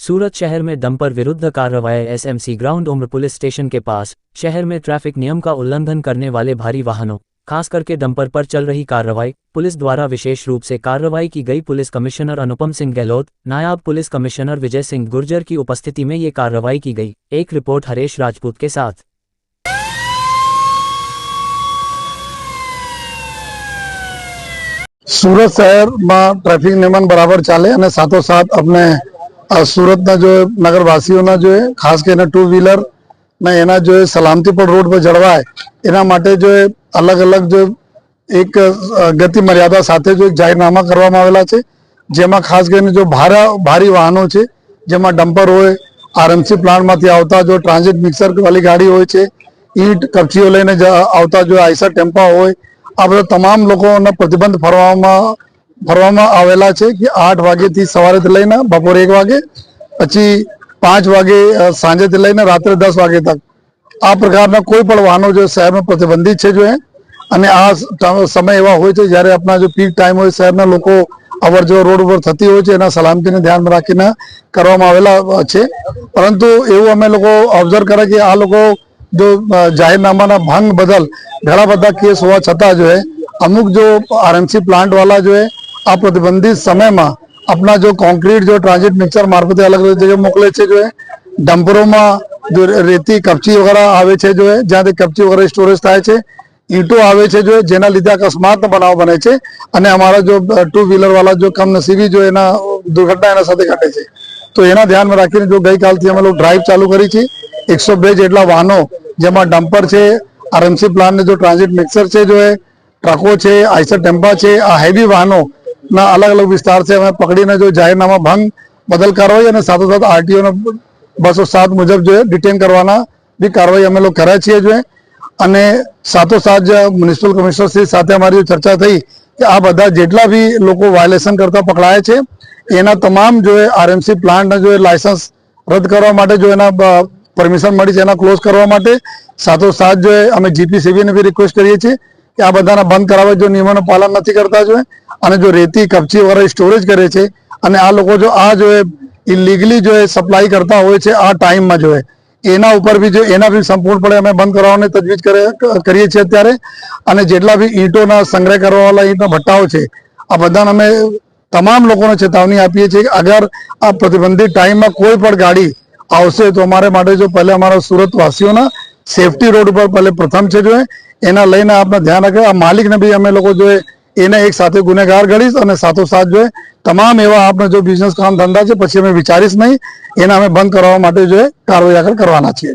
सूरत शहर में डंपर विरुद्ध कार्रवाई। एसएमसी ग्राउंड उम्र पुलिस स्टेशन के पास शहर में ट्रैफिक नियम का उल्लंघन करने वाले भारी वाहनों खास करके डंपर पर चल रही कार्रवाई। पुलिस द्वारा विशेष रूप से कार्रवाई की गई। पुलिस कमिश्नर अनुपम सिंह गहलोत, नायब पुलिस कमिश्नर विजय सिंह गुर्जर की उपस्थिति में ये कार्रवाई की गई। एक रिपोर्ट हरेश राजपूत के साथ। सूरत शहर में ट्रैफिक नियमन बराबर चाले અને સાથોસાથ अपने सूरतना जो नगरवासीओना जो है खास कर टू व्हीलर ने एना जो है सलामती पर रोड पर जड़वाय एना माटे जो है अलग अलग जो एक गति मर्यादा साथे जो एक जाहीरनामा करवामां आवेला छे, जेमां खास करके जो भारी वाहनों छे जेमां डंपर होय, आरएमसी प्लांट मांथी आवता जो ट्रांजिट मिक्सर वाली गाड़ी होय छे, ईंट कपचीओ लईने आवता जो आइसर टेम्पा होय, आ बधा तमाम लोकोने प्रतिबंध फरवामां आवेला छे कि 8 वाग्याथी सवारे लईने बपोरे 1 वागे, पछी 5 वागे सांजे लईने रात्रे 10 वागे तक आ प्रकारना कोई पण वाहनों जो शहर में प्रतिबंधित है जो है। અને આ समय एवा होय छे ज्यारे अपना जो पीक टाइम होय शहरना लोको अवर जो रोड पर थती होय छे एना सलामतीने ध्यान में राखीने करवामां आवेला छे। परंतु एवुं अमे लोको ऑब्जर्व करे कि आ लोको जो जाहीरनामाना भंग बदल घणा बधा केस होवा छतां जो है अमुक जो आरएमसी प्लांट वाला जो है आ प्रतिबंधित समय में अपना जो कॉन्क्रीट जो ट्रांजिट मिक्सर मार्फते अलग अलग जगह मोकले छे जो है। डंपरों में जो रेती कपची वगैरह आवे छे जो है ज्यां कपची वगैरह स्टोरेज थाय छे, ईंटो आवे छे जो है जेना लीधे अकस्मात बनाव बने छे अने अमारा जो टू व्हीलर वाला जो कमनसीबी जो एना दुर्घटना एना साथे घटे छे। तो एना ध्यान में राखीने जो गई कालथी अमे लोग ड्राइव चालू करी छे 102 जेटला वाहनों जेमां डंपर छे, आरएमसी प्लांट ने जो ट्रांजिट मिक्सर छे जो है, ट्रको छे, आइसर टेम्पा छे, आ हेवी वाहनों ना अलग अलग विस्तार से हमें पकड़ीने जो जाहीरनामा भंग बदल कार्रवाई और साथोसाथ आरटीओ ने 207 मुजब जो है डिटेन करवाना भी कार्रवाई अमे लोग करे छे जो है। અને સાથોસાથ મ્યુનિસિપલ કમિશનર શ્રી સાથે અમારી ચર્ચા થઈ કે આ બધા જેટલા भी લોકો વાયોલેશન કરતા પકડાયા છે એના તમામ जो है આરએમસી પ્લાન્ટ जो है લાયસન્સ રદ કરવા માટે जो એના પરમિશન મળી છે એના ક્લોઝ કરવા માટે સાથોસાથ जो है અમે જીપીસીબી ને भी રિક્વેસ્ટ કરીએ છીએ કે આ બધાને બંધ કરાવવા जो નિયમોનું પાલન નથી કરતા जो है અને जो રેતી કપચી વગેરે સ્ટોરેજ કરે છે અને આ લોકો जो આ जो है ઇલીગલી जो है સપ્લાય કરતા હોય છે આ ટાઈમમાં जो है एना ऊपर भी जो एना भी संपूर्णपणे अमे बंद करवाने तजवीज करीए छीए अत्यारे। अने जेटला भी ईंटोना संग्रह करवा वाला ईंटना भट्टाओ छे आ बधाने अमे तमाम लोकोने चेतावनी आपीए छीए कि अगर आ प्रतिबंधित टाइम में कोई पण गाड़ी आवशे तो अमारे माटे जो पहले अमारा सूरत वासीओना सेफ्टी रोड पर पहले प्रथम छे जो है एना लईने आपने ध्यान रखे। आ मालिक ने भी अमे लोको जो है एने एक साथे गुनेगार गणीश और साथोसाथ जो है तमाम एवा आपने जो बिजनेस काम धंधा है पछी अमे विचारीश नहीं एना अमे बंद करवा माटे जो है कार्रवाई आगळ करवाना छीए।